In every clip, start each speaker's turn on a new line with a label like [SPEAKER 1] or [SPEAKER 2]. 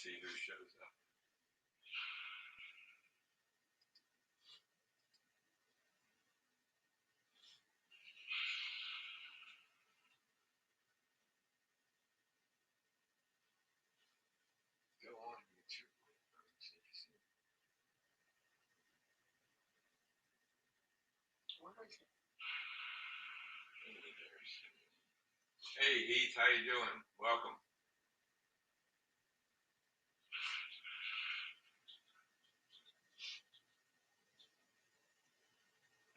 [SPEAKER 1] see who shows up. Go on YouTube. Hey Heath, how you doing? Welcome.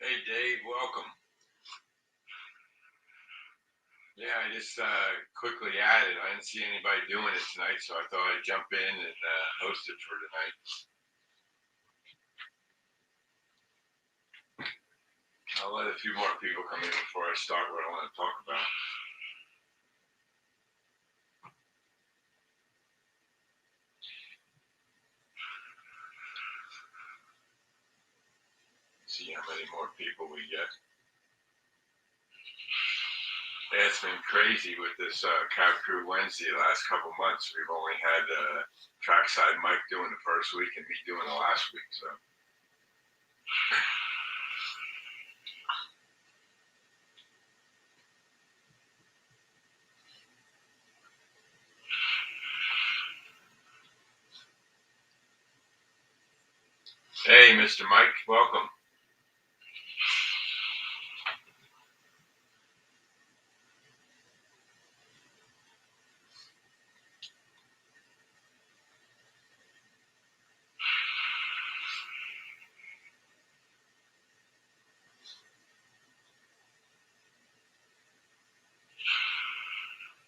[SPEAKER 1] Hey Dave, welcome. Yeah, I just quickly added. I didn't see anybody doing it tonight, so I thought I'd jump in and host it for tonight. I'll let a few more people come in before I start what I want to talk about. See how many more people we get. Yeah, it's been crazy with this Cab Crew Wednesday the last couple months. We've only had Trackside Mike doing the first week and me doing the last week. So. Hey, Mr. Mike, welcome.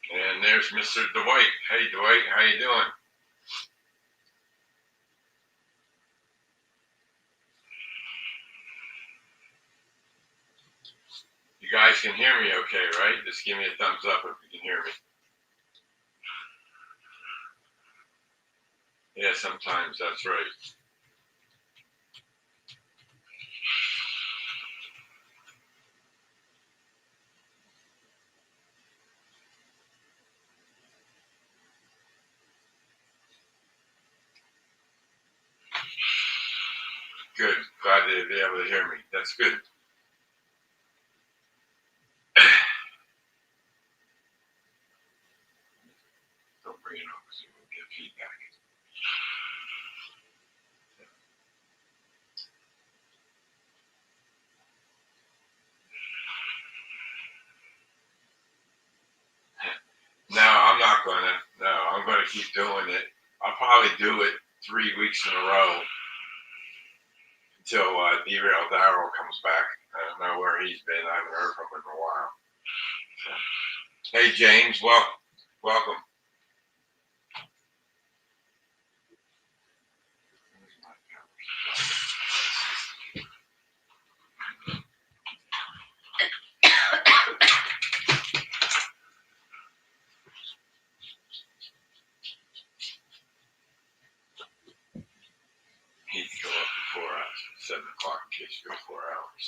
[SPEAKER 1] And there's Mr. Dwight. Hey, Dwight, how you doing? You guys can hear me okay, right? Just give me a thumbs up if you can hear me. Yeah, sometimes that's right. Good. Glad to be able to hear me. That's good. Don't bring it up because you will get feedback. No, I'm not gonna. No, I'm gonna keep doing it. I'll probably do it 3 weeks in a row until Derail Darrell comes back. I don't know where he's been. I haven't heard from him in a while. So. Hey, James, welcome. He'd go up before 7 o'clock in case you go 4 hours.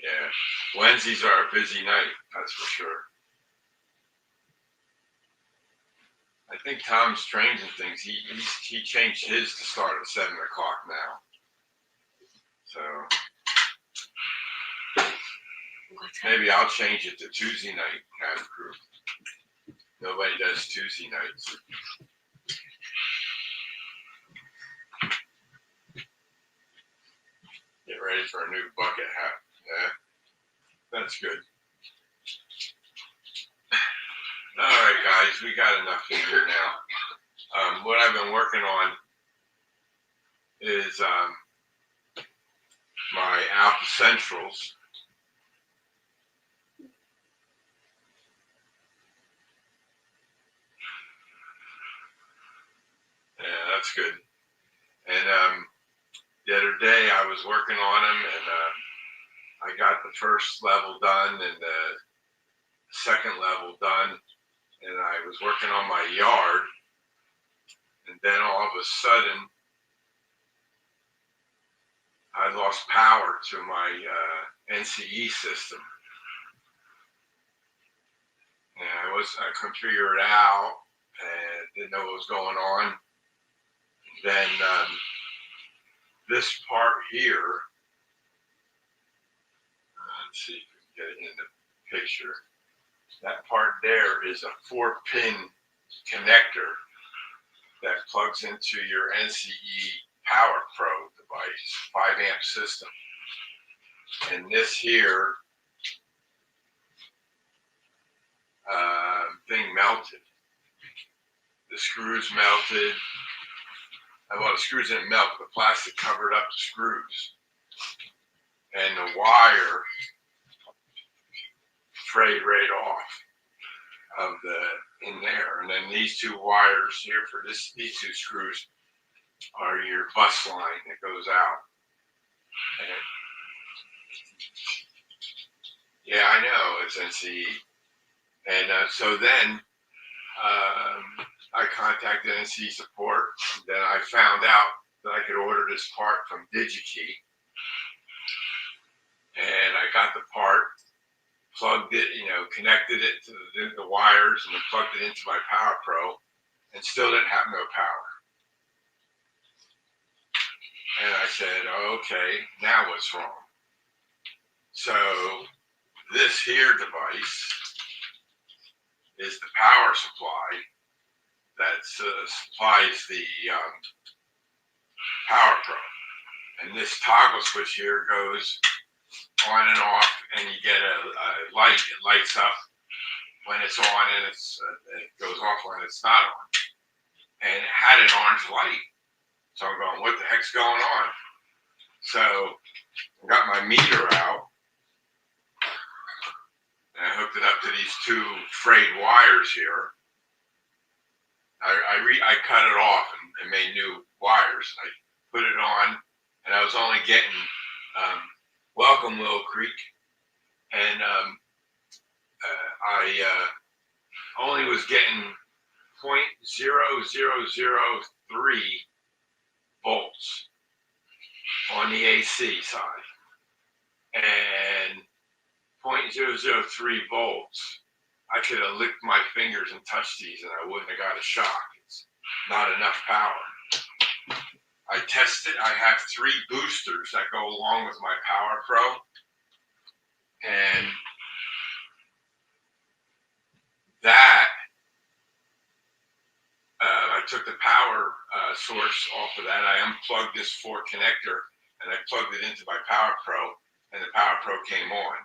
[SPEAKER 1] Yeah, Wednesdays are a busy night, that's for sure. I think Tom's changing things. He changed his to start at 7 o'clock now. So maybe I'll change it to Tuesday night, Cab Crew. Nobody does Tuesday nights. Get ready for a new bucket hat. Yeah, that's good. All right, guys, we got enough in here now. What I've been working on is my Alpha Centrals. Yeah, that's good. And the other day I was working on them, and I got the first level done and the second level done, and I was working on my yard, and then all of a sudden I lost power to my NCE system, and I couldn't figure it out, didn't know what was going on. Then this part here, let's see if we can get it in the picture. That part there is a 4-pin connector that plugs into your NCE Power Pro device, 5-amp system. And this here thing melted. The screws melted. Well, the screws didn't melt, the plastic covered up the screws. And the wire frayed right off of in there. And then these two wires here for these two screws are your bus line that goes out. And yeah, I know, it's NCE. And so then I contacted NCE support. Then I found out that I could order this part from DigiKey. And I got the part, plugged it, connected it to the wires, and then plugged it into my Power Pro, and still didn't have no power. And I said, okay, now what's wrong? So this here device is the power supply that supplies the Power Pro. And this toggle switch here goes on and off, and you get a light. It lights up when it's on, and it goes off when it's not on. And it had an orange light. So I'm going, what the heck's going on? So I got my meter out, and I hooked it up to these two frayed wires here. I cut it off and made new wires. I put it on, and I was only getting welcome Willow Creek, and I only was getting 0.0003 volts on the AC side, and 0.003 volts. I could have licked my fingers and touched these, and I wouldn't have got a shock. It's not enough power. I tested. I have 3 boosters that go along with my Power Pro, and that I took the power source off of that. I unplugged this 4 connector, and I plugged it into my Power Pro, and the Power Pro came on.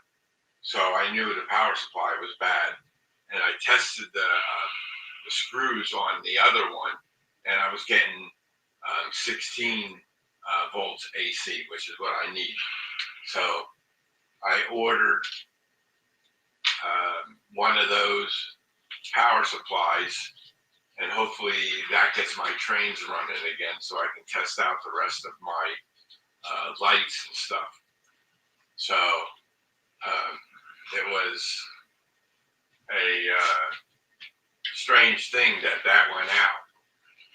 [SPEAKER 1] So I knew the power supply was bad, and I tested the screws on the other one, and I was getting 16 volts AC, which is what I need. So I ordered one of those power supplies, and hopefully that gets my trains running again, so I can test out the rest of my lights and stuff. So it was a strange thing that went out,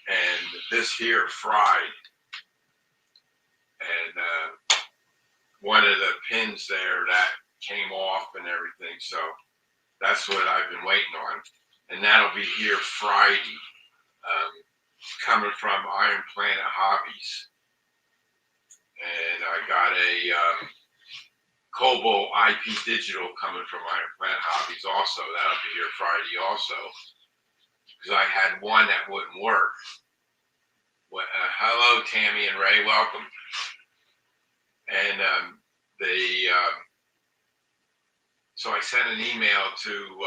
[SPEAKER 1] and this here fried, and one of the pins there that came off and everything. So that's what I've been waiting on, and that'll be here Friday, coming from Iron Planet Hobbies. And I got a Cobalt IP Digital coming from Iron Planet Hobbies also. That'll be here Friday also, because I had one that wouldn't work. Hello, Tammy and Ray, welcome. And so I sent an email to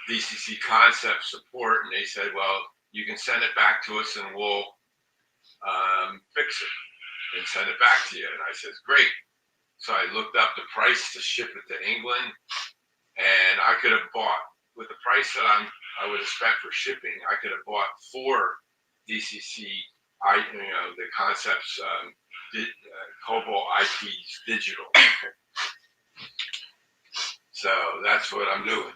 [SPEAKER 1] DCC Concept Support, and they said, well, you can send it back to us and we'll fix it and send it back to you. And I said, great. So I looked up the price to ship it to England, and I could have bought, with the price that I would have spent for shipping, I could have bought 4 DCC, the Concepts Cobalt IPs Digital. So that's what I'm doing.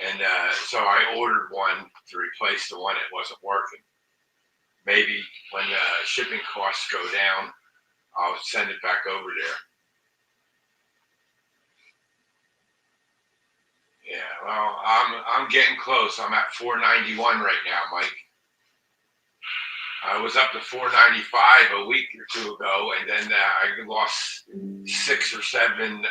[SPEAKER 1] And so I ordered one to replace the one that wasn't working. Maybe when the shipping costs go down, I'll send it back over there. Yeah, Well, I'm getting close. I'm at 491 right now, Mike. I was up to 495 a week or two ago, and then I lost 6 or 7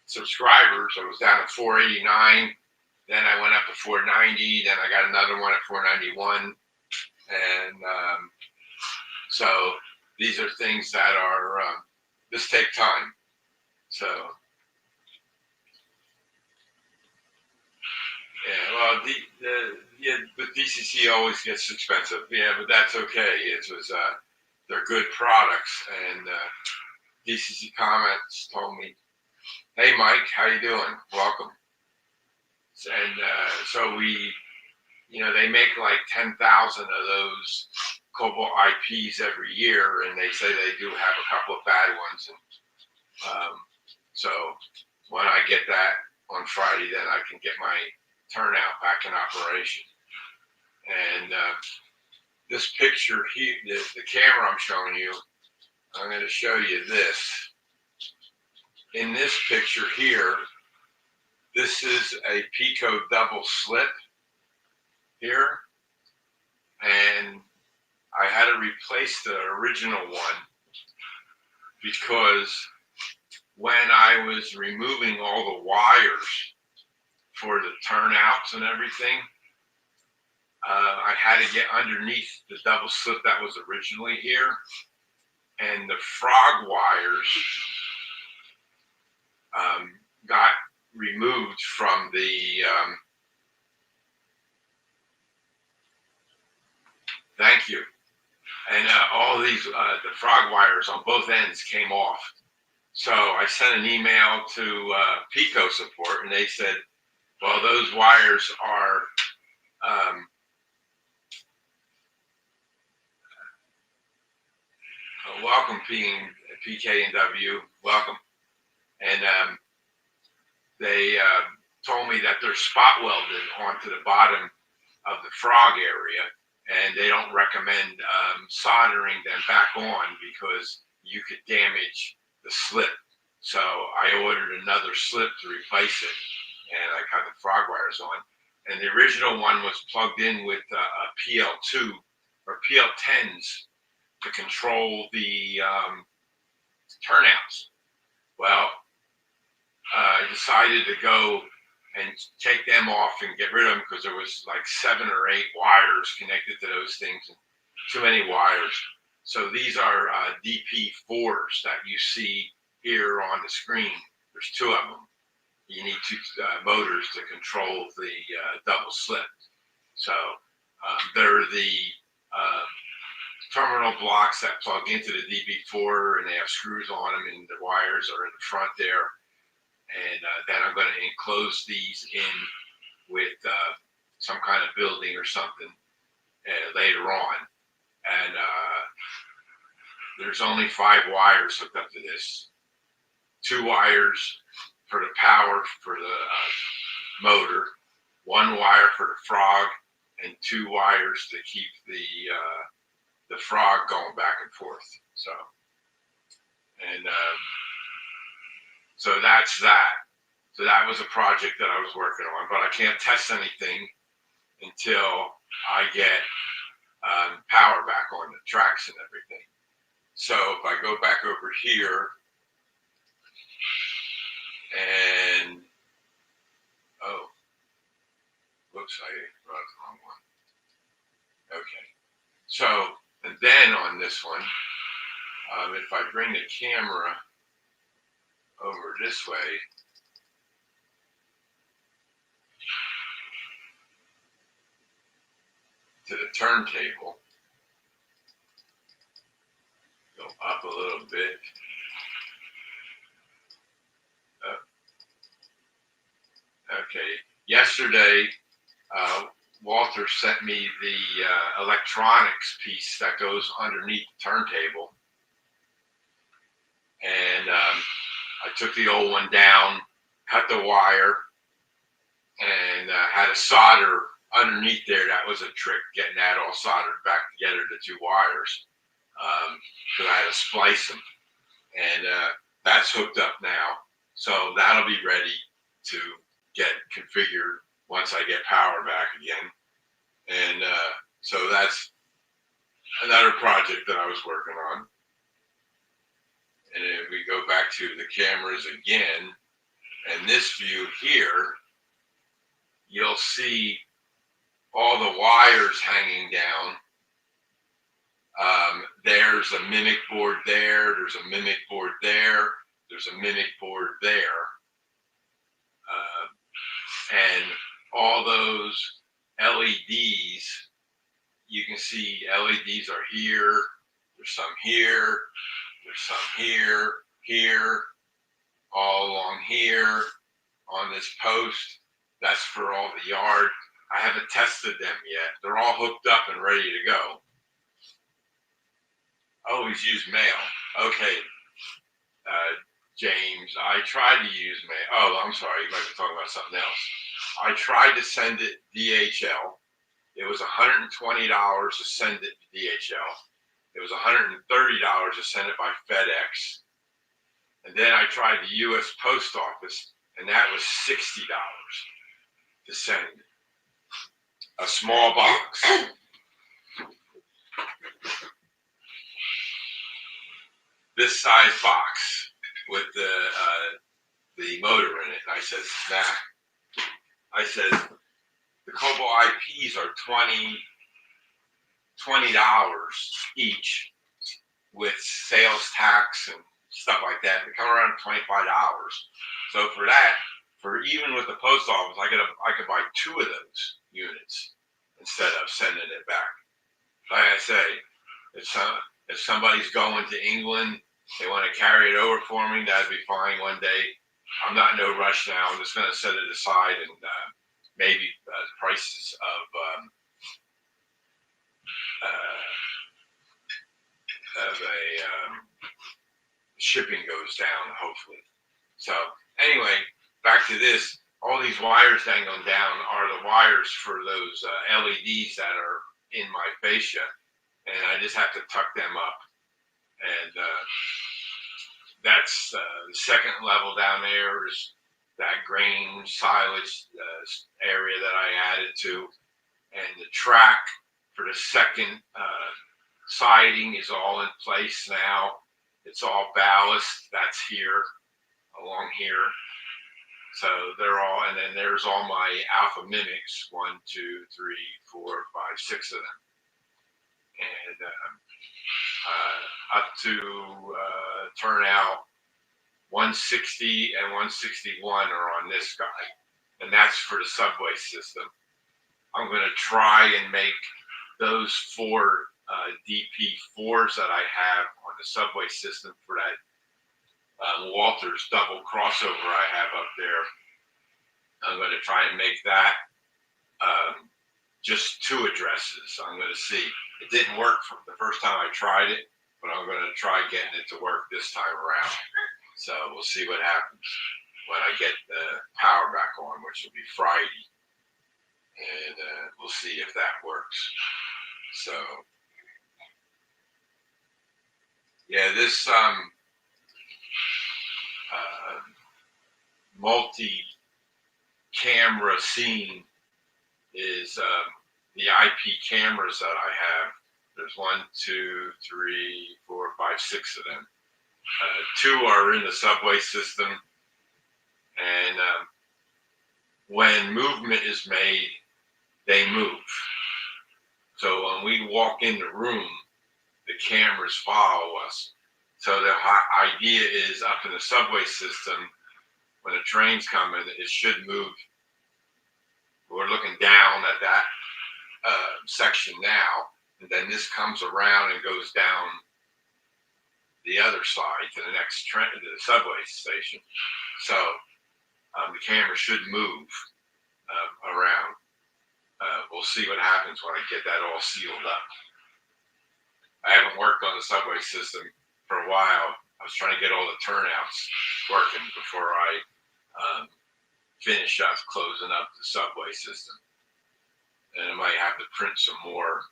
[SPEAKER 1] subscribers. I was down to 489. Then I went up to 490. Then I got another one at 491. And so these are things that are, this take time. So, yeah, well, the DCC always gets expensive. Yeah, but that's okay. They're good products. And DCC Comments told me, "Hey, Mike, how you doing? Welcome." And so they make like 10,000 of those Cobalt IPs every year, and they say they do have a couple of bad ones. And so when I get that on Friday, then I can get my turnout back in operation. And this picture here, the camera I'm showing you, I'm going to show you this. In this picture here, this is a Pico double slip here, and I had to replace the original one because when I was removing all the wires for the turnouts and everything, I had to get underneath the double slip that was originally here, and the frog wires got removed from the thank you. And all these, the frog wires on both ends came off. So I sent an email to Pico support, and they said, well, those wires are welcome, PK&W, welcome. And they told me that they're spot welded onto the bottom of the frog area, and they don't recommend soldering them back on because you could damage the slip. So I ordered another slip to replace it, and I got the frog wires on. And the original one was plugged in with a PL2 or PL10s to control the turnouts. Well, I decided to go and take them off and get rid of them because there was like 7 or 8 wires connected to those things, and too many wires. So these are DP4s that you see here on the screen. There's 2 of them. You need 2 motors to control the double slip. So they're the terminal blocks that plug into the DP4, and they have screws on them, and the wires are in the front there. And then I'm going to enclose these in with some kind of building or something later on. And there's only 5 wires hooked up to this. 2 wires for the power for the motor, 1 wire for the frog, and 2 wires to keep the frog going back and forth. So, and so that's that. So that was a project that I was working on, but I can't test anything until I get power back on the tracks and everything. So if I go back over here and, oh, whoops, I wrote the wrong one. Okay. So, and then on this one, if I bring the camera over this way, to the turntable, go up a little bit. Okay, yesterday, Walter sent me the electronics piece that goes underneath the turntable. And I took the old one down, cut the wire, and had a solder underneath there. That was a trick, getting that all soldered back together, the 2 wires. So I had to splice them. And that's hooked up now. So that'll be ready to get configured once I get power back again. And so that's another project that I was working on. And if we go back to the cameras again, and this view here, you'll see all the wires hanging down. There's a mimic board there, there's a mimic board there, there's a mimic board there. And all those LEDs, you can see LEDs are here, there's some here, there's some here, here, all along here on this post. That's for all the yard. I haven't tested them yet. They're all hooked up and ready to go. Always use mail. Okay, James, I tried to use mail. Oh, I'm sorry, you might be talking about something else. I tried to send it DHL. It was $120 to send it to DHL. It was $130 to send it by FedEx. And then I tried the US Post Office, and that was $60 to send a small box. This size box with the motor in it. And I said, nah. I said, the Cobalt IPs are $20 each with sales tax and stuff like that. They come around $25. So for that, for even with the post office, I could buy 2 of those units instead of sending it back. Like I say, if somebody's going to England, they want to carry it over for me, that'd be fine one day. I'm not in no rush now. I'm just going to set it aside, and maybe prices of shipping goes down, hopefully. So anyway, back to this. All these wires dangling down are the wires for those LEDs that are in my fascia, and I just have to tuck them up. And that's the second level down there is that grain silage area that I added to, and the track for the second siding is all in place now. It's all ballast. That's here, along here. So they're all, and then there's all my alpha mimics, 1, 2, 3, 4, 5, 6 of them. And up to turnout 160 and 161 are on this guy, and that's for the subway system. I'm going to try and make those 4 DP4s that I have on the subway system for that Walters double crossover I have up there. I'm going to try and make that just 2 addresses. I'm going to see. It didn't work from the first time I tried it, but I'm going to try getting it to work this time around. So we'll see what happens when I get the power back on, which will be Friday. And we'll see if that works. So, yeah, this multi-camera scene is the IP cameras that I have. There's 1, 2, 3, 4, 5, 6 of them. 2 are in the subway system, and when movement is made, they move. So when we walk in the room, the cameras follow us. So the idea is up in the subway system, when a train's coming, it should move. We're looking down at that section now, and then this comes around and goes down the other side to the next train, to the subway station. So the camera should move around. We'll see what happens when I get that all sealed up. I haven't worked on the subway system for a while. I was trying to get all the turnouts working before I finish up closing up the subway system. And I might have to print some more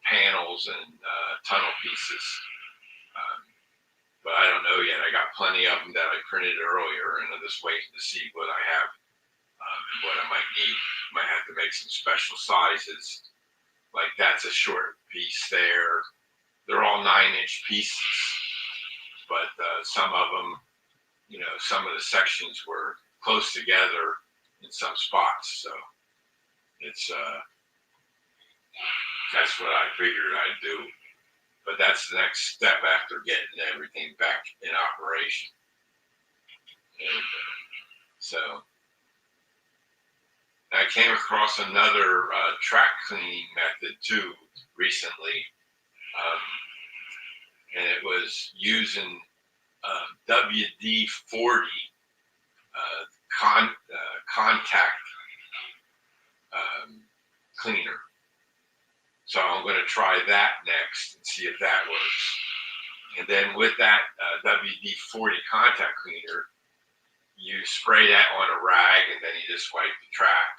[SPEAKER 1] panels and tunnel pieces. But I don't know yet. I got plenty of them that I printed earlier, and I'm just waiting to see what I have and what I might need. Might have to make some special sizes. Like that's a short piece there. They're all 9-inch pieces, but some of them, some of the sections were close together in some spots. So it's that's what I figured I'd do. But that's the next step after getting everything back in operation. And so I came across another track cleaning method too recently, and it was using WD-40 contact cleaner. So I'm going to try that next and see if that works. And then with that WD-40 contact cleaner, you spray that on a rag and then you just wipe the track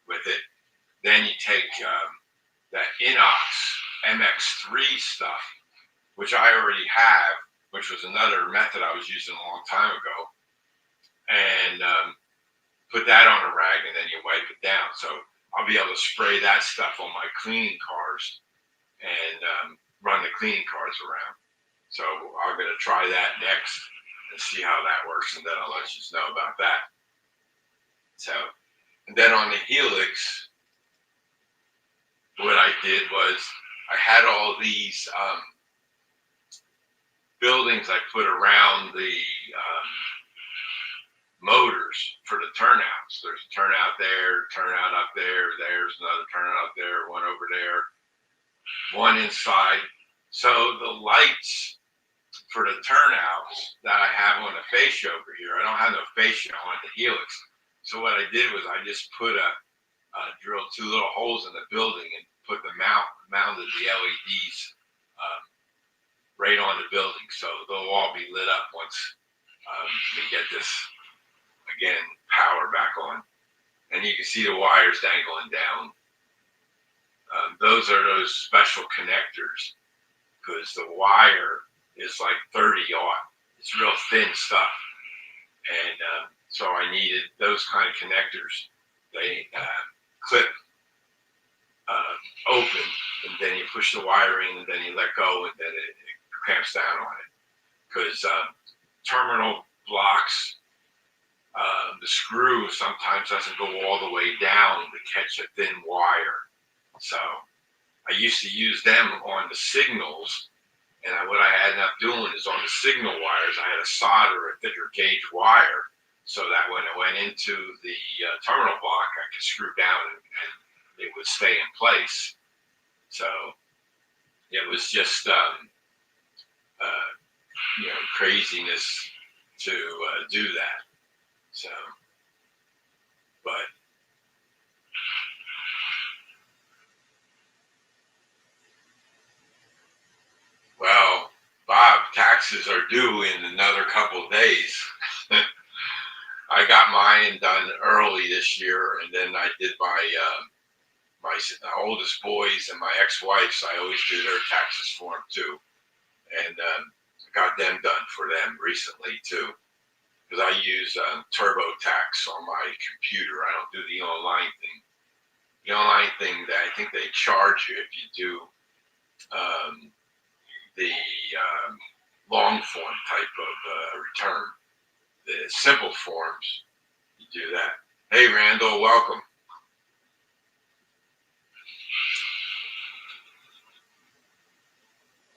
[SPEAKER 1] with it. Then you take that Inox MX3 stuff, which I already have, which was another method I was using a long time ago, and put that on a rag and then you wipe it down. So I'll be able to spray that stuff on my cleaning cars and run the cleaning cars around. So I'm going to try that next and see how that works, and then I'll let you know about that. So, and then on the Helix, what I did was I had all these buildings I put around the motors for the turnouts. There's a turnout there, turnout up there, there's another turnout up there, one over there, one inside. So the lights for the turnouts that I have on the fascia over here, I don't have no fascia on the Helix. So what I did was I just drilled 2 little holes in the building and put mounted the LEDs right on the building. So they'll all be lit up once we get this, again, power back on. And you can see the wires dangling down. Those are those special connectors, because the wire is like 30 aught. It's real thin stuff. And so I needed those kind of connectors. They clip open, and then you push the wire in, and then you let go, and then it clamps down on it. Because terminal blocks, the screw sometimes doesn't go all the way down to catch a thin wire. So I used to use them on the signals, and what I ended up doing is on the signal wires, I had to solder a thicker gauge wire so that when it went into the terminal block, I could screw down and it would stay in place. So it was just craziness to do that. So, but well, Bob, taxes are due in another couple of days. I got mine done early this year, and then I did my oldest boys and my ex-wife's. I always do their taxes for them too, and got them done for them recently too, because I use TurboTax on my computer. I don't do the online thing. The online thing, that I think they charge you if you do the long form type of return. The simple forms, you do that. Hey, Randall, welcome.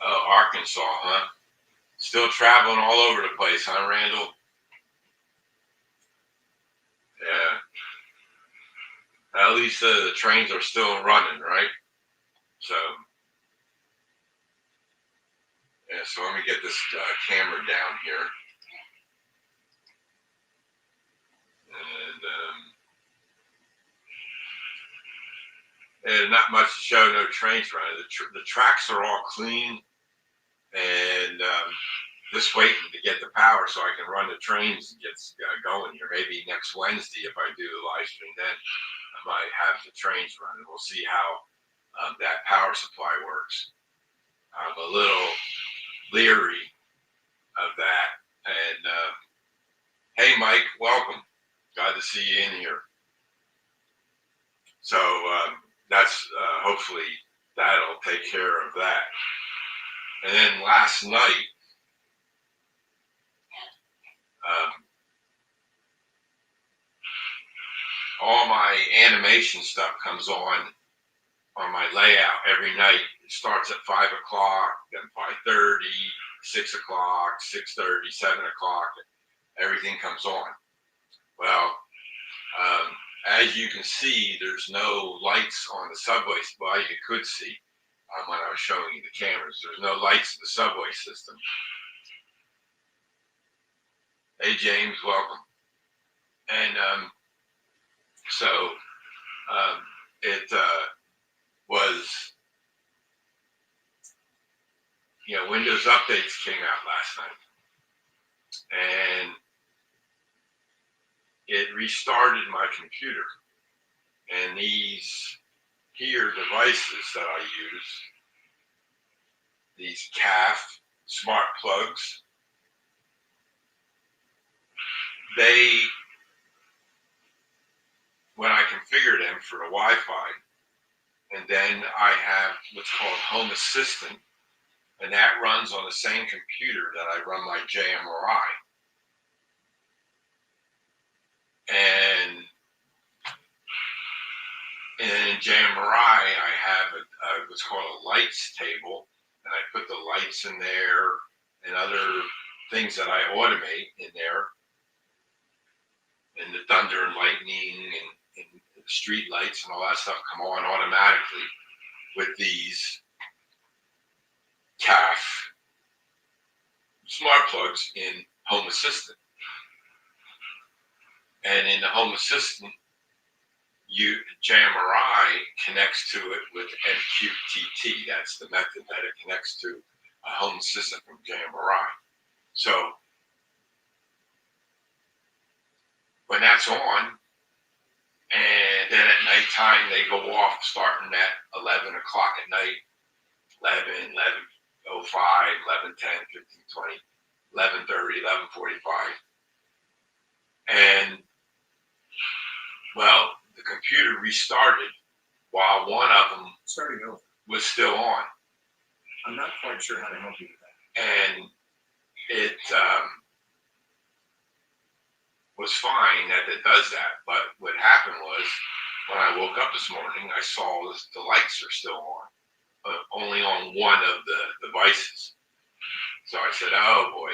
[SPEAKER 1] Oh, Arkansas, huh? Still traveling all over the place, huh, Randall? Yeah. At least the trains are still running, right? So, yeah, so let me get this camera down here. And not much to show, no trains running. The tracks are all clean, and just waiting to get the power so I can run the trains and get going here. Maybe next Wednesday, if I do a live stream, then I might have the trains running. We'll see how that power supply works. I'm a little leery of that, and see you in here. So that's hopefully that'll take care of that. And then last night, all my animation stuff comes on my layout every night. It starts at 5 o'clock, then 5:30, 6 o'clock, 6:30, 7 o'clock. Everything comes on. Well, as you can see, there's no lights on the subway. Well, you could see when I was showing you the cameras. There's no lights in the subway system. Hey, James, welcome. And so it was, Windows updates came out last night. And it restarted my computer. And these here devices that I use, these CAF smart plugs, when I configure them for the Wi-Fi, and then I have what's called Home Assistant, and that runs on the same computer that I run my JMRI. And in JMRI, I have what's called a lights table, and I put the lights in there and other things that I automate in there, and the thunder and lightning and the street lights and all that stuff come on automatically with these CAF smart plugs in Home Assistant. And in the Home Assistant, JMRI connects to it with MQTT. That's the method that it connects to a Home Assistant from JMRI. So when that's on, and then at nighttime they go off starting at 11 o'clock at night, 11:05, 11:10, 15:20, 11:30, 11:45. And, well, the computer restarted while one of them was still on.
[SPEAKER 2] I'm not quite sure how to help you with that.
[SPEAKER 1] And it was fine that it does that. But what happened was, when I woke up this morning, I saw the lights are still on, but only on one of the devices. So I said, oh boy.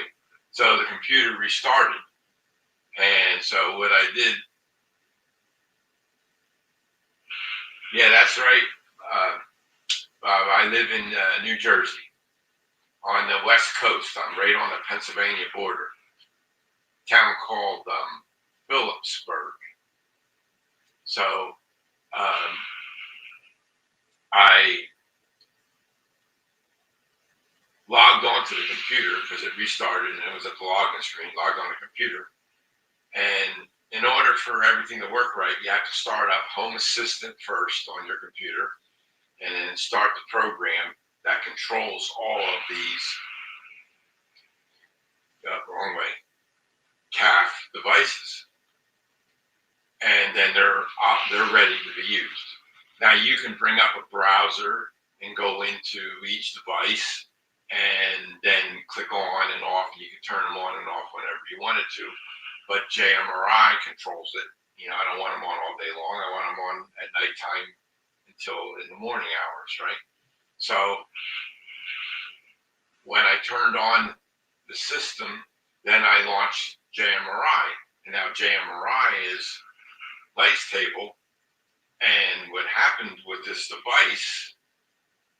[SPEAKER 1] So the computer restarted. And so what I did, yeah, that's right. I live in New Jersey on the West Coast. I'm right on the Pennsylvania border. Town called Phillipsburg. So I logged onto the computer because it restarted and it was at the login screen, logged on the computer. And in order for everything to work right, you have to start up Home Assistant first on your computer and then start the program that controls all of these, wrong way, CAF devices. And then they're ready to be used. Now you can bring up a browser and go into each device and then click on and off. You can turn them on and off whenever you wanted to. But JMRI controls it. I don't want them on all day long. I want them on at nighttime until in the morning hours, right? So when I turned on the system, then I launched JMRI. And now JMRI is lights table. And what happened with this device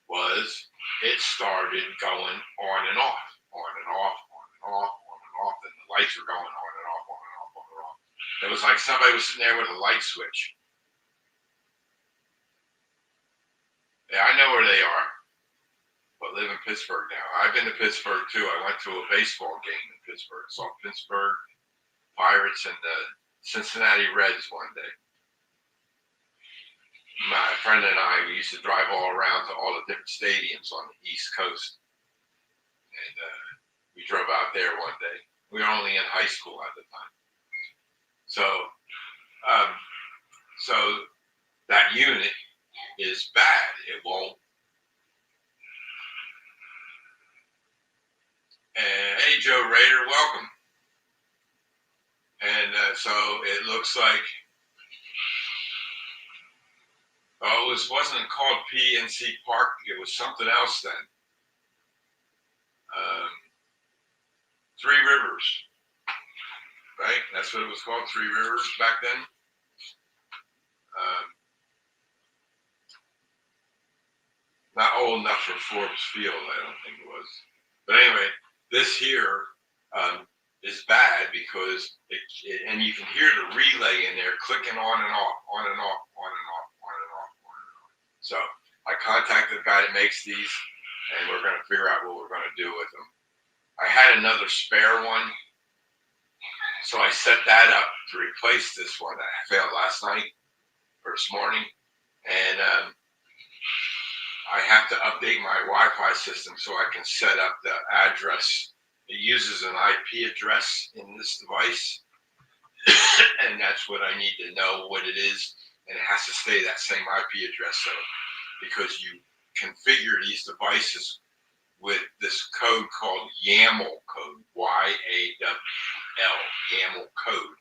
[SPEAKER 1] was it started going on and off, on and off, on and off, on and off, and the lights were going on and off, on and off, on and off. It was like somebody was sitting there with a light switch. Yeah, I know where they are, but live in Pittsburgh now. I've been to Pittsburgh too. I went to a baseball game in Pittsburgh. Saw Pittsburgh Pirates and the Cincinnati Reds one day. My friend and I, we used to drive all around to all the different stadiums on the East Coast. And we drove out there one day. We were only in high school at the time. So welcome. And so it looks like, well, it wasn't called PNC Park. It was something else then. Three Rivers, right? That's what it was called, Three Rivers back then. Not old enough for Forbes Field, I don't think it was. But anyway, this here is bad because and you can hear the relay in there clicking on and off, on and off, on and off, on and off, on and off. So I contacted the guy that makes these, and we're going to figure out what we're going to do with them. I had another spare one, so I set that up to replace this one that I failed last night or this morning, and I have to update my Wi-Fi system so I can set up the address. It uses an IP address in this device, and that's what I need to know what it is, and it has to stay that same IP address. So, because you configure these devices with this code called YAML code, Y-A-W-L, YAML code,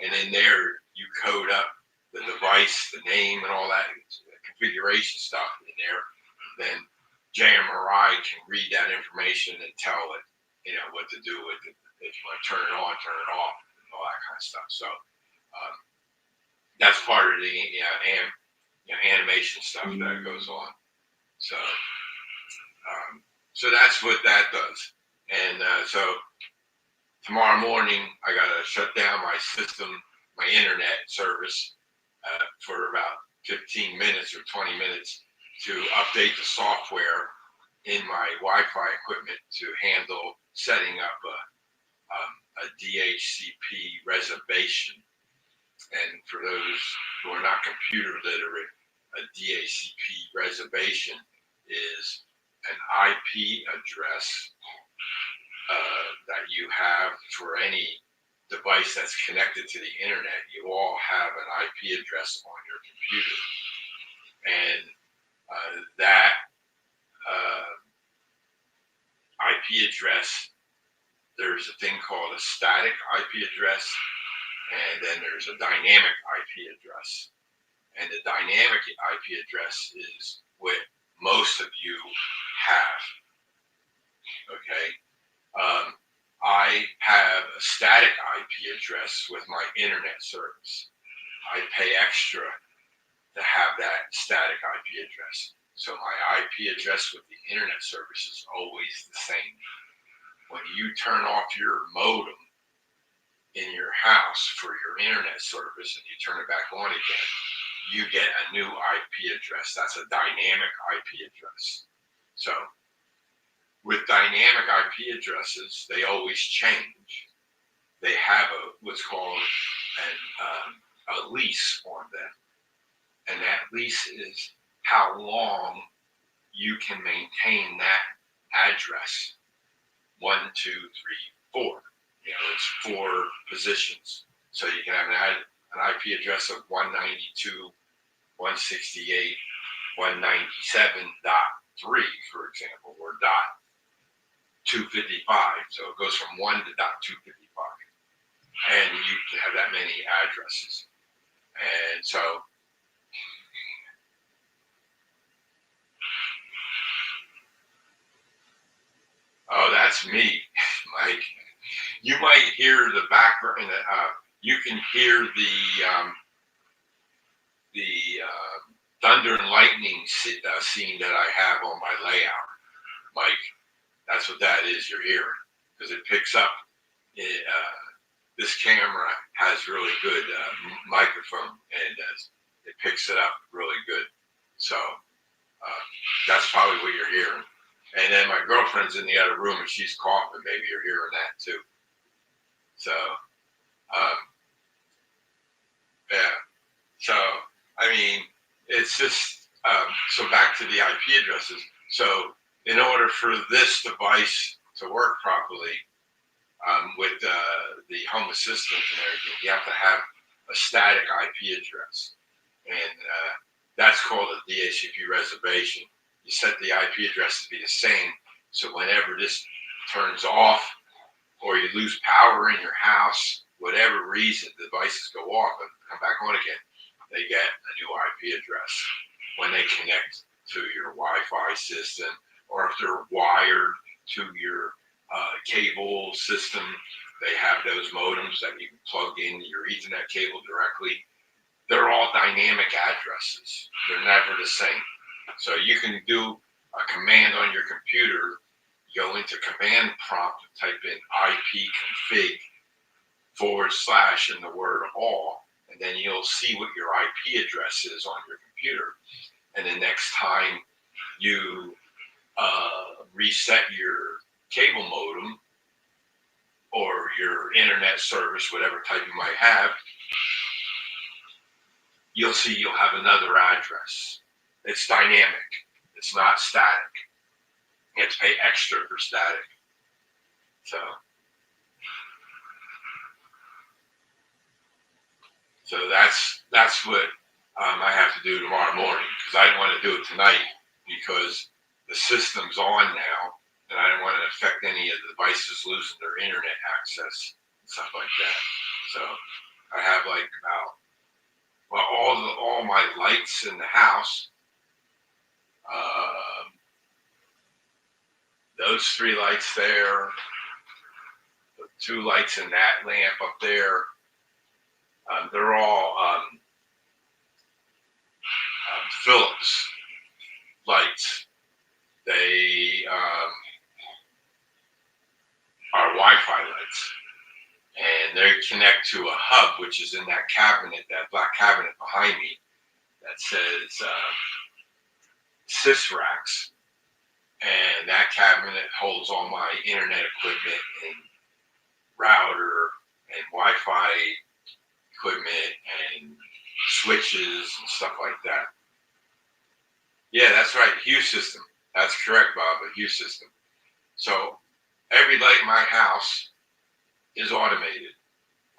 [SPEAKER 1] and in there you code up the device, the name, and all that configuration stuff in there. Then JMRI can read that information and tell it, what to do with it. If you want to turn it on, turn it off, and all that kind of stuff. So that's part of the animation stuff that goes on. So so that's what that does. And so tomorrow morning I gotta shut down my system, my internet service for about 15 minutes or 20 minutes to update the software in my Wi-Fi equipment to handle setting up a DHCP reservation. And for those who are not computer literate, a DHCP reservation is an IP address that you have for any device that's connected to the internet. You all have an IP address on your computer, and that IP address, there's a thing called a static IP address, and then there's a dynamic IP address. And the dynamic IP address is what most of you have. Okay. I have a static IP address with my internet service. I pay extra to have that static IP address. So my IP address with the internet service is always the same. When you turn off your modem in your house for your internet service and you turn it back on again, you get a new IP address. That's a dynamic IP address. So with dynamic IP addresses, they always change. They have what's called a lease on them. And that lease is how long you can maintain that address. 1, 2, 3, 4. It's 4 positions. So you can have an IP address of 192, 168, 197.3, for example, or .255. So it goes from 1 to .255. And you can have that many addresses. And so that's me, Mike. You might hear the background. You can hear the thunder and lightning scene that I have on my layout, Mike. That's what that is you're hearing, because it picks up. This camera has really good microphone, and it picks it up really good. So that's probably what you're hearing. And then my girlfriend's in the other room and she's coughing. Maybe you're hearing that too. So, yeah. So, I mean, it's just, so back to the IP addresses. So in order for this device to work properly with the home assistant and everything, you have to have a static IP address. And that's called a DHCP reservation. You set the IP address to be the same, so whenever this turns off or you lose power in your house, whatever reason, the devices go off and come back on again, they get a new IP address when they connect to your Wi-Fi system, or if they're wired to your cable system. They have those modems that you can plug in your Ethernet cable directly. They're all dynamic addresses. They're never the same. So you can do a command on your computer, go into command prompt, type in ipconfig / and the word all, and then you'll see what your IP address is on your computer. And the next time you reset your cable modem or your internet service, whatever type you might have, you'll see you'll have another address. It's dynamic. It's not static. You have to pay extra for static. So that's what I have to do tomorrow morning, because I didn't want to do it tonight because the system's on now, and I didn't want to affect any of the devices losing their internet access and stuff like that. So I have like about all my lights in the house. Those 3 lights there, the 2 lights in that lamp up there, they're all Philips lights. They are Wi-Fi lights, and they connect to a hub, which is in that cabinet, that black cabinet behind me, that says Sysrax. And that cabinet holds all my internet equipment and router and Wi-Fi equipment and switches and stuff like that. Yeah, that's right, Hue system. That's correct, Bob, a Hue system. So every light in my house is automated.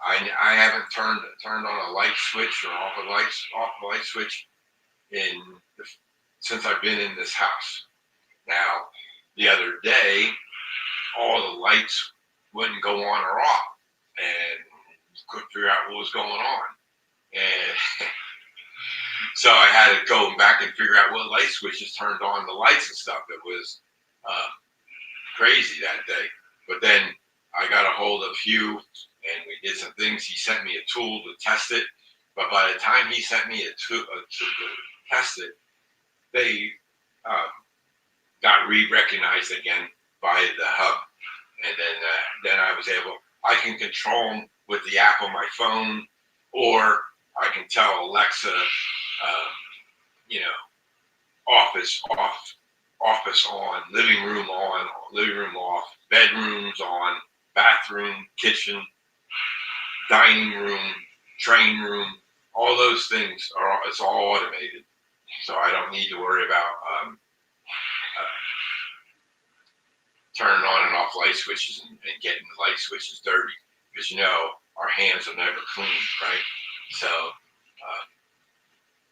[SPEAKER 1] I haven't turned on a light switch or off a light switch since I've been in this house. Now, the other day, all the lights wouldn't go on or off, and couldn't figure out what was going on. And so I had to go back and figure out what light switches turned on the lights and stuff. It was crazy that day. But then I got a hold of Hugh, and we did some things. He sent me a tool to test it. But by the time he sent me a tool to test it, they got re-recognized again by the hub. And then I was able, I can control them with the app on my phone, or I can tell Alexa, office off, office on, living room off, bedrooms on, bathroom, kitchen, dining room, train room, all those things it's all automated. So I don't need to worry about turning on and off light switches and getting the light switches dirty, because our hands are never clean, right? So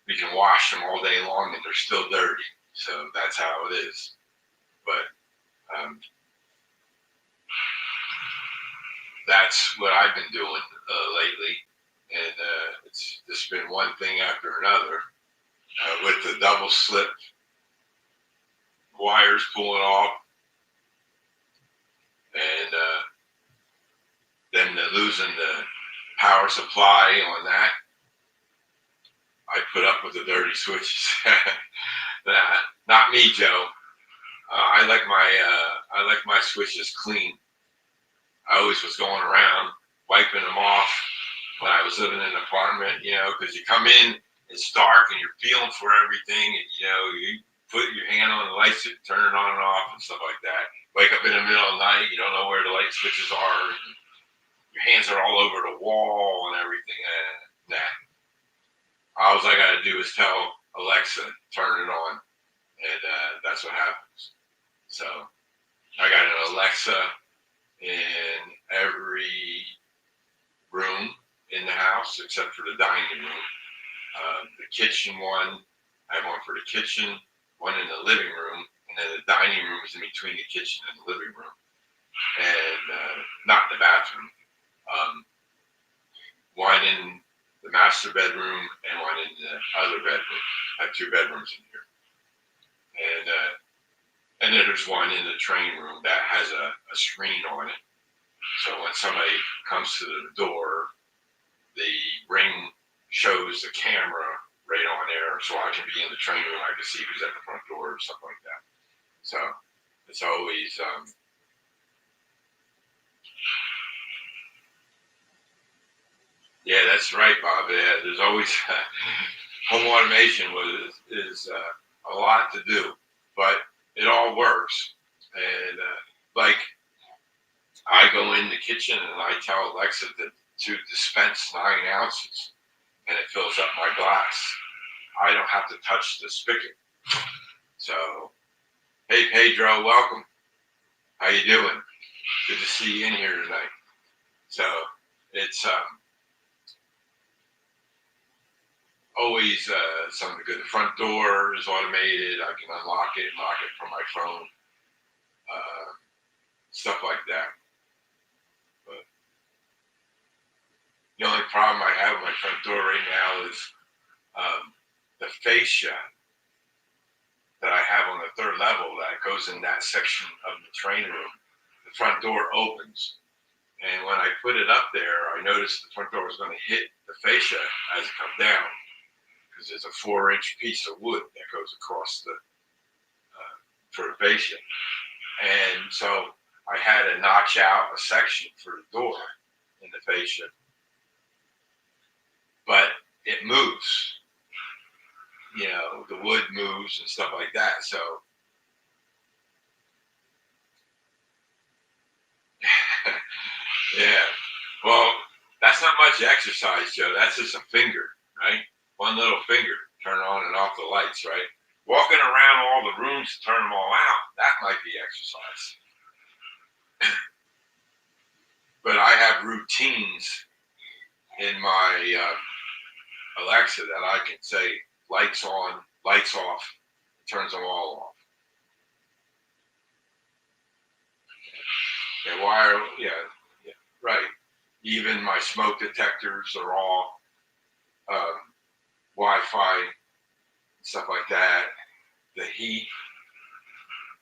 [SPEAKER 1] we can wash them all day long and they're still dirty. So that's how it is. But that's what I've been doing lately, and it's just been one thing after another. With the double slip wires pulling off, and then losing the power supply on that, I put up with the dirty switches. Not me, Joe. I like my switches clean. I always was going around wiping them off when I was living in an apartment, because you come in, it's dark, and you're feeling for everything, and you put your hand on the light switch, turn it on and off, and stuff like that. Wake up in the middle of the night, you don't know where the light switches are, and your hands are all over the wall and everything. All I got to do is tell Alexa, turn it on, and that's what happens. So I got an Alexa in every room in the house except for the dining room. The kitchen one, I have one for the kitchen, one in the living room, and then the dining room is in between the kitchen and the living room. and not in the bathroom. One in the master bedroom and one in the other bedroom. I have 2 bedrooms in here, and then there's one in the train room that has a screen on it. So when somebody comes to the door, the ring shows the camera right on there, so I can be in the train room. I can see who's at the front door or something like that. So it's always yeah, that's right, Bob. Yeah, there's always home automation is a lot to do, but it all works. And like I go in the kitchen and I tell Alexa to dispense 9 ounces, and it fills up my glass. I don't have to touch the spigot. So, hey Pedro, welcome. How you doing? Good to see you in here tonight. So it's always something good. The front door is automated. I can unlock it and lock it from my phone. Stuff like that. But the only problem I have with my front door right now is the fascia that I have on the 3rd level that goes in that section of the train room. The front door opens, and when I put it up there, I noticed the front door was going to hit the fascia as it comes down, because there's a 4-inch piece of wood that goes across the for the fascia, and so I had to notch out a section for the door in the fascia, but it moves. You know, the wood moves and stuff like that. So, yeah. Well, that's not much exercise, Joe. That's just a finger, right? One little finger, turn on and off the lights, right? Walking around all the rooms to turn them all out, that might be exercise. But I have routines in my Alexa that I can say lights on, lights off, turns them all off. Yeah, wire, yeah, right. Even my smoke detectors are all Wi-Fi, stuff like that. The heat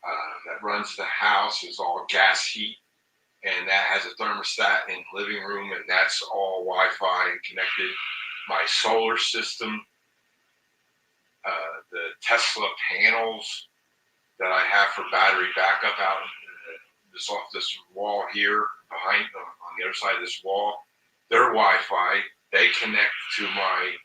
[SPEAKER 1] that runs the house is all gas heat, and that has a thermostat in the living room, and that's all Wi-Fi and connected. My solar system, the Tesla panels that I have for battery backup out this off this wall here behind on the other side of this wall, they're Wi-Fi. They connect to my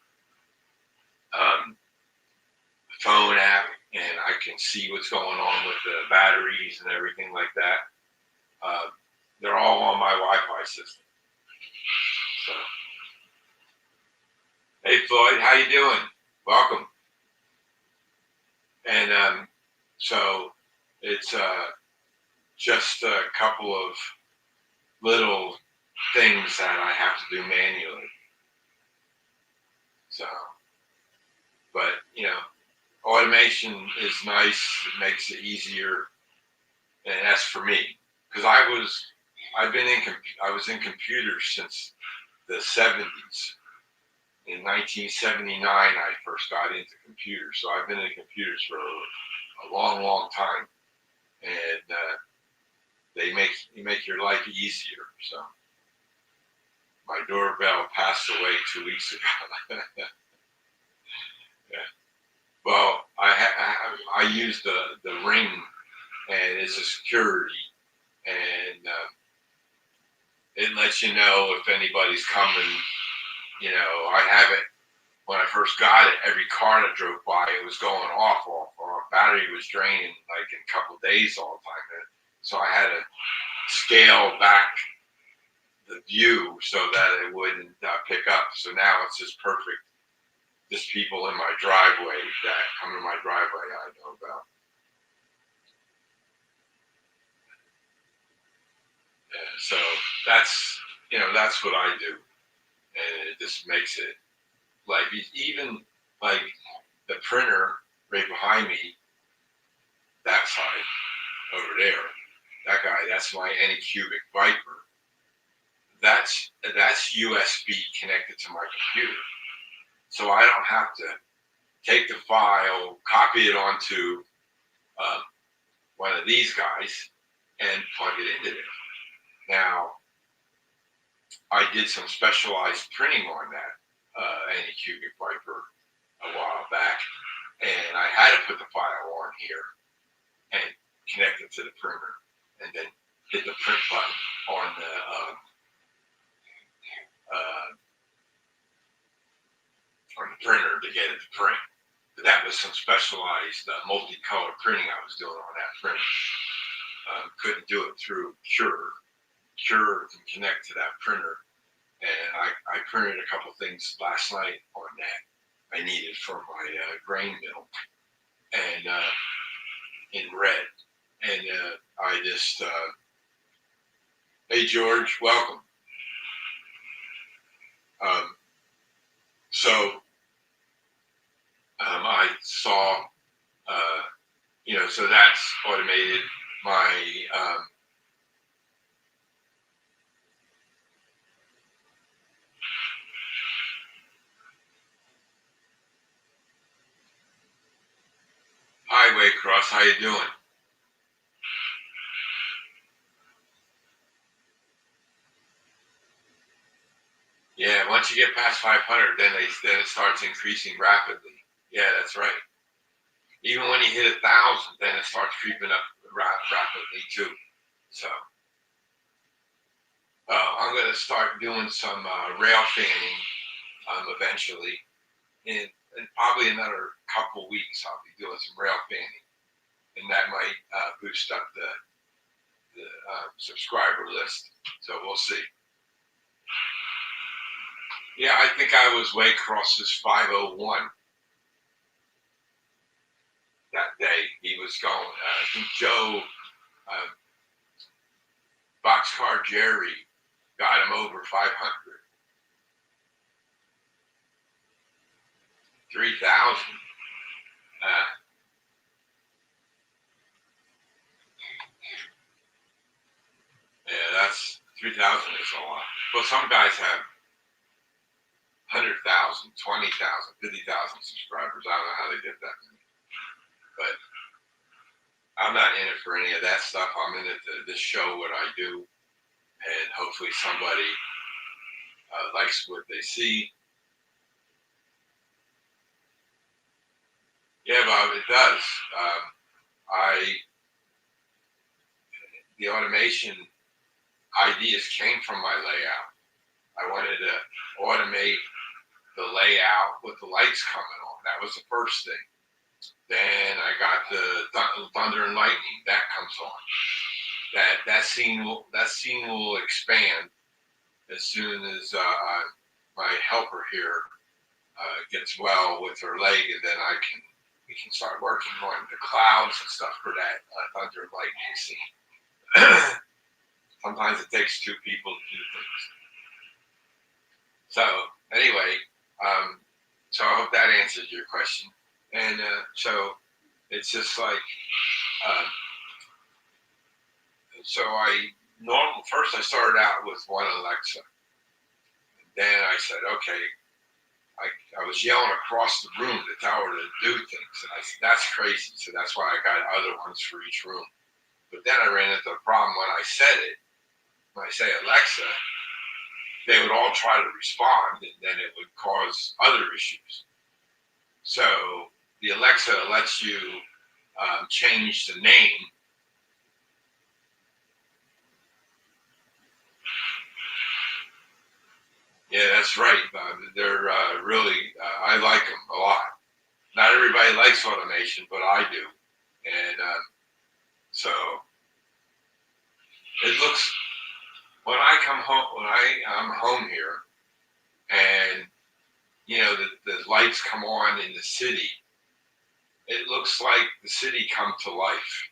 [SPEAKER 1] phone app, and I can see what's going on with the batteries and everything like that. They're all on my Wi-Fi system. So, hey Floyd, how you doing? Welcome. And so it's just a couple of little things that I have to do manually. So, but you know, automation is nice. It makes it easier, and that's for me because I was in computers since the 70s. In 1979, I first got into computers, so I've been in computers for a long, long time, and they make your life easier. So my doorbell passed away 2 weeks ago. Yeah. Well, I use the ring, and it's a security, and it lets you know if anybody's coming. You know, I have it when I first got it. Every car that drove by, it was going off, or battery was draining like in a couple of days all the time. So I had to scale back the view so that it wouldn't pick up. So now it's just perfect. Just people in my driveway that come in my driveway I know about. And so that's what I do, and it just makes it like even like the printer right behind me, that side over there, that guy, that's my Anycubic Viper. That's USB connected to my computer. So I don't have to take the file, copy it onto one of these guys, and plug it into there. Now, I did some specialized printing on that Anycubic Viper a while back, and I had to put the file on here and connect it to the printer, and then hit the print button on the printer to get it to print. But that was some specialized multicolored printing I was doing on that printer. Couldn't do it through Cure. Cure can connect to that printer, and I printed a couple things last night on that I needed for my grain mill, and in red. And I just, hey George, welcome. So I saw, so that's automated. My hi Waycross, how you doing? Yeah, once you get past 500, then it starts increasing rapidly. Yeah, that's right. Even when you hit 1,000, then it starts creeping up rapidly too. So I'm going to start doing some rail fanning eventually. In probably another couple weeks, I'll be doing some rail fanning, and that might boost up the subscriber list. So we'll see. Yeah, I think I was Waycross's 501 that day. He was going. I think Joe Boxcar Jerry got him over 500. 3,000. Yeah, that's 3,000 is a lot. Well, some guys have 100,000, 20,000, 50,000 subscribers. I don't know how they get that many. But I'm not in it for any of that stuff. I'm in it to just show what I do, and hopefully somebody likes what they see. Yeah, Bob, it does. The automation ideas came from my layout. I wanted to automate the layout with the lights coming on. That was the first thing. Then I got the thunder and lightning. That comes on. That scene will expand as soon as my helper here gets well with her leg, and then we can start working on the clouds and stuff for that thunder and lightning scene. Sometimes it takes two people to do things. So anyway, so I hope that answers your question. And so it's just like, first I started out with one Alexa. Then I said, okay, I was yelling across the room to tell her to do things. And I said, that's crazy. So that's why I got other ones for each room. But then I ran into a problem when I said it. When I say Alexa, they would all try to respond, and then it would cause other issues. So the Alexa lets you change the name. Yeah, that's right. They're really, I like them a lot. Not everybody likes automation, but I do. And so it looks, when I come home, I'm home here, and the lights come on in the city, it looks like the city come to life.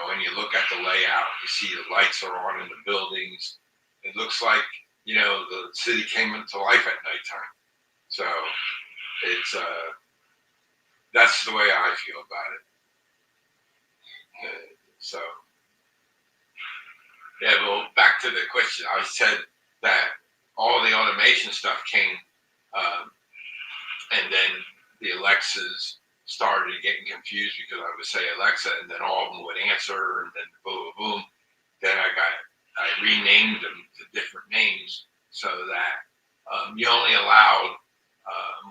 [SPEAKER 1] When you look at the layout, you see the lights are on in the buildings. It looks like the city came into life at nighttime. So it's that's the way I feel about it. So Yeah, well, back to the question. I said that all the automation stuff came, um, and then the Alexas started getting confused because I would say Alexa, and then all of them would answer, and then boom, boom, boom. Then I renamed them to different names so that you only allowed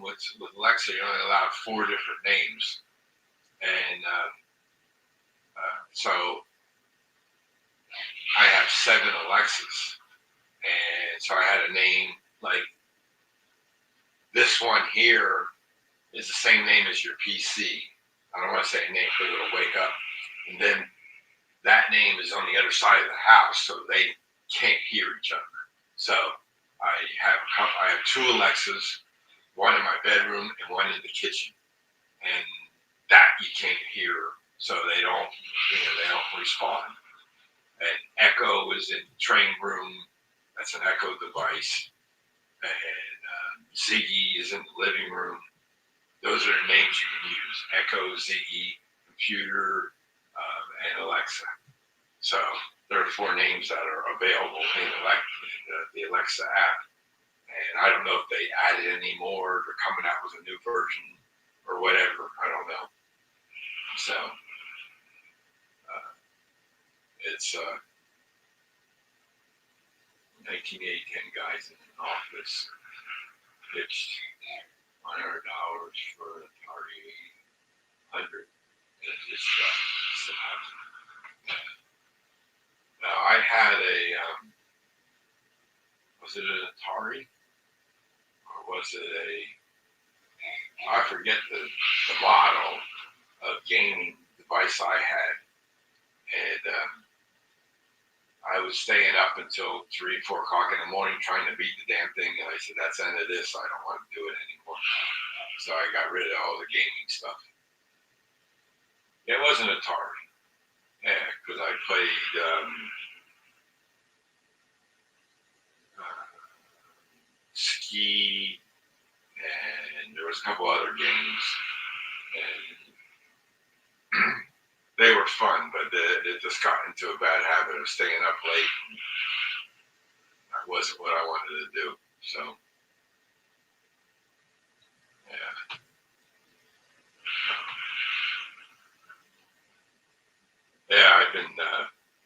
[SPEAKER 1] with Alexa, you only allowed 4 different names, and so I have 7 Alexas, and so I had a name like this one here is the same name as your PC. I don't want to say a name because it'll wake up, and then that name is on the other side of the house, so they can't hear each other. So I have 2 Alexas, one in my bedroom and one in the kitchen, and that you can't hear, so they don't respond. And Echo is in the train room. That's an Echo device. And Ziggy is in the living room. Those are the names you can use: Echo, Ziggy, computer, and Alexa. So there are 4 names that are available in the Alexa app. And I don't know if they added any more. They're coming out with a new version or whatever. I don't know. So it's 1980 guys in an office pitched $100 for an Atari 800. It just now I had a was it an Atari or was it I forget the model of gaming device I had, and I was staying up until 3, 4 o'clock in the morning trying to beat the damn thing, and I said, "That's the end of this. I don't want to do it anymore." So I got rid of all the gaming stuff. It wasn't Atari, yeah, because I played Ski, and there was a couple other games, and they were fun, but it just got into a bad habit of staying up late. That wasn't what I wanted to do. So, yeah. Yeah, I've been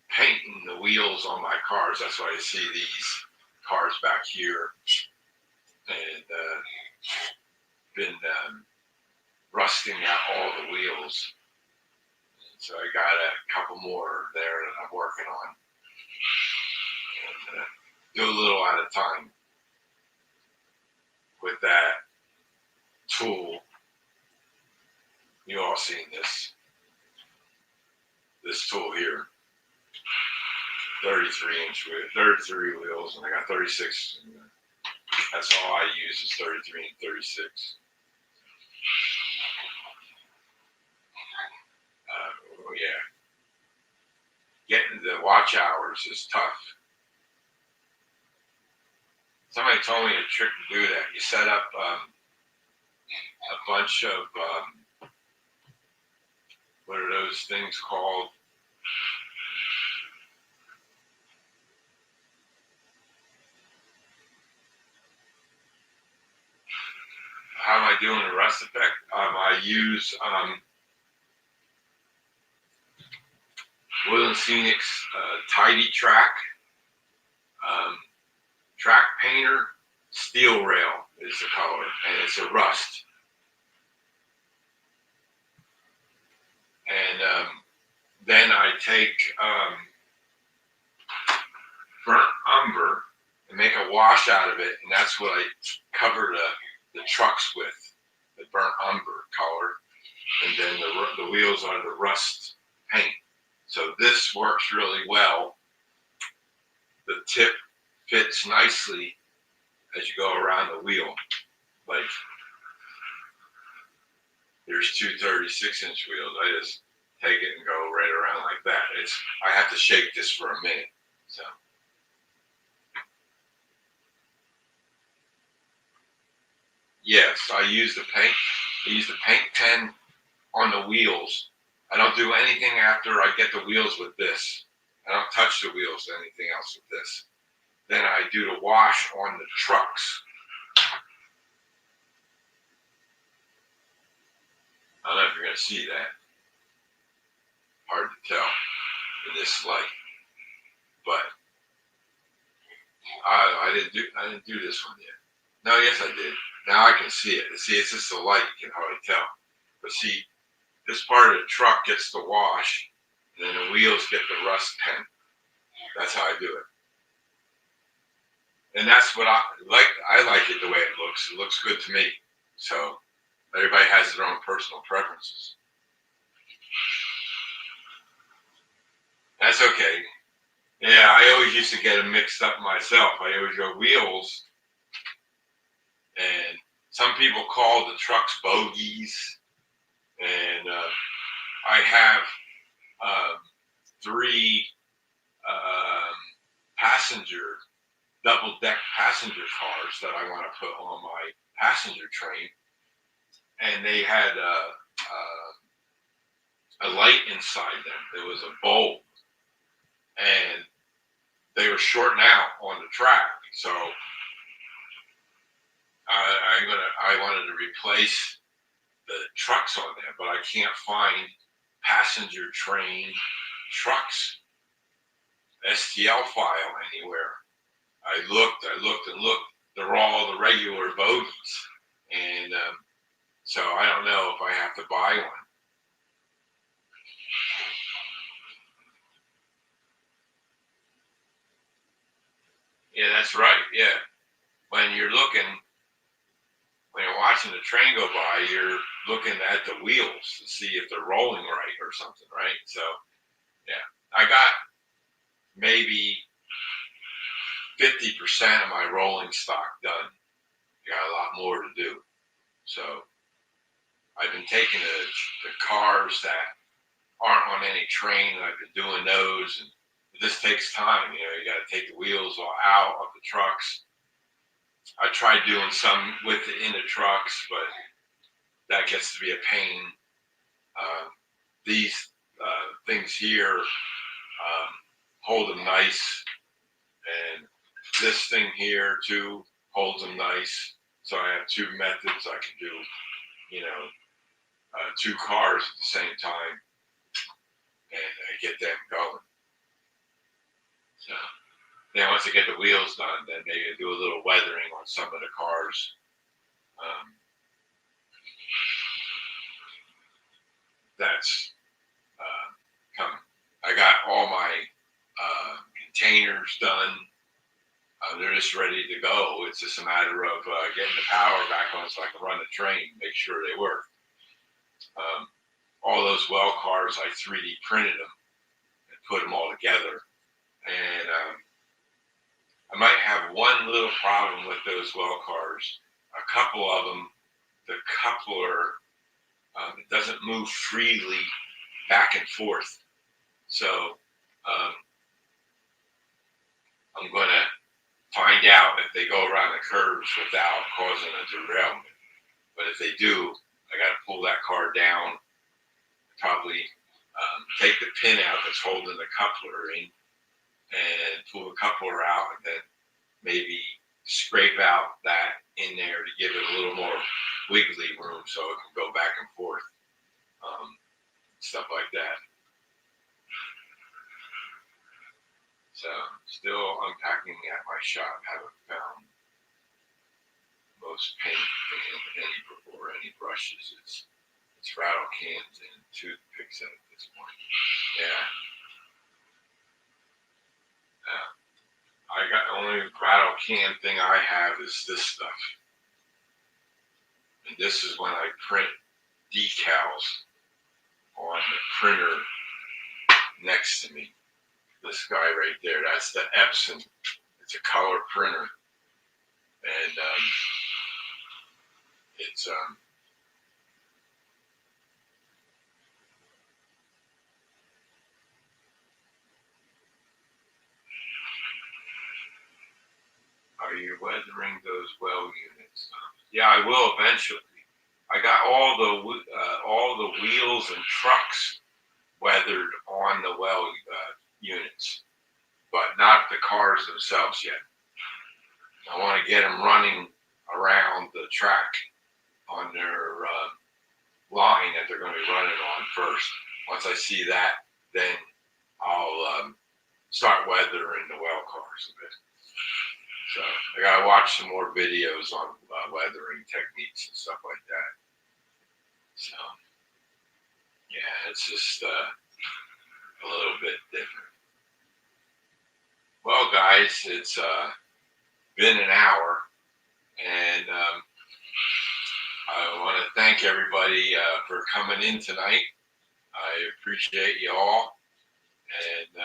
[SPEAKER 1] painting the wheels on my cars. That's why you see these cars back here, and been rusting out all the wheels. So I got a couple more there that I'm working on. And, do a little at a time with that tool. You all seen this tool here, 33-inch wheel, 33 wheels, and I got 36. That's all I use is 33 and 36. Oh yeah, getting the watch hours is tough. Somebody told me a trick to do that. You set up a bunch of what are those things called? How am I doing the rust effect? I use Will & Phoenix Tidy Track track painter. Steel rail is the color, and it's a rust. And then I take burnt umber and make a wash out of it, and that's what I cover the trucks with, the burnt umber color, and then the wheels are the rust paint. So this works really well. The tip fits nicely as you go around the wheel. Like there's 2 36-inch wheels. I just take it and go right around like that. I have to shake this for a minute. So yes, I use the paint. I use the paint pen on the wheels. I don't do anything after I get the wheels with this. I don't touch the wheels or anything else with this. Then I do the wash on the trucks. I don't know if you're gonna see that. Hard to tell in this light, but I didn't do this one yet. No, yes I did. Now I can see it. See, it's just the light, you can hardly tell. But see, this part of the truck gets the wash, and then the wheels get the rust tint. That's how I do it. And that's what I like. I like it the way it looks. It looks good to me. So everybody has their own personal preferences. That's okay. Yeah, I always used to get them mixed up myself. I always go wheels, and some people call the trucks bogies, and I have three passenger, double deck passenger cars that I want to put on my passenger train, and they had a light inside them. There was a bulb, and they were shorting out on the track. So I wanted to replace the trucks on there, but I can't find passenger train trucks STL file anywhere. I looked and looked. They're all the regular bogies, and so I don't know if I have to buy one. Yeah, that's right. Yeah, when you're watching the train go by, you're looking at the wheels to see if they're rolling right or something, right? So yeah, I got maybe 50% of my rolling stock done. Got a lot more to do. So I've been taking the cars that aren't on any train, and I've been doing those, and this takes time. You got to take the wheels all out of the trucks. I tried doing some with it in the trucks, but that gets to be a pain. These things here hold them nice, and this thing here too holds them nice. So I have two methods I can do, two cars at the same time, and I get them going. So then once I get the wheels done, then maybe I do a little weathering on some of the cars. That's coming. I got all my containers done. They're just ready to go. It's just a matter of getting the power back on so I can run the train, make sure they work. All those well cars, I 3D printed them and put them all together. And I might have one little problem with those well cars. A couple of them, the coupler, it doesn't move freely back and forth. So I'm going to find out if they go around the curves without causing a derailment. But if they do, I got to pull that car down, probably take the pin out that's holding the coupler in, and pull the coupler out, and then maybe scrape out that in there to give it a little more wiggly room so it can go back and forth, stuff like that. So still unpacking at my shop. Haven't found most paint or any brushes. It's rattle cans and toothpicks at this point. Yeah. I got the only rattle can thing I have is this stuff. And this is when I print decals on the printer next to me. This guy right there, that's the Epson. It's a color printer. And it's are you weathering those well units? Yeah, I will eventually. I got all the wheels and trucks weathered on the well units, but not the cars themselves yet. I want to get them running around the track on their line that they're going to be running on first. Once I see that, then I'll start weathering the well cars a bit. So I gotta watch some more videos on weathering techniques and stuff like that. So yeah, it's just a little bit different. Well, guys, it's been an hour, and I want to thank everybody for coming in tonight. I appreciate you all, and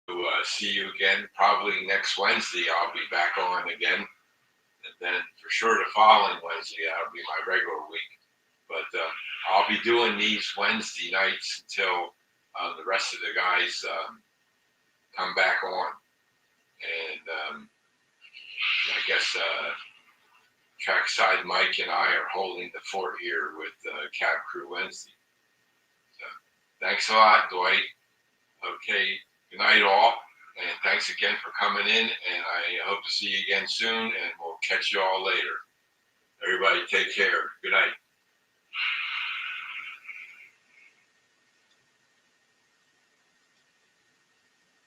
[SPEAKER 1] to see you again probably next Wednesday. I'll be back on again, and then for sure the following Wednesday that'll be my regular week. But I'll be doing these Wednesday nights until the rest of the guys come back on, and I guess Trackside Mike and I are holding the fort here with Cab Crew Wednesday. So, thanks a lot, Dwight. Okay, good night all, and thanks again for coming in, and I hope to see you again soon, and we'll catch you all later. Everybody take care. Good night.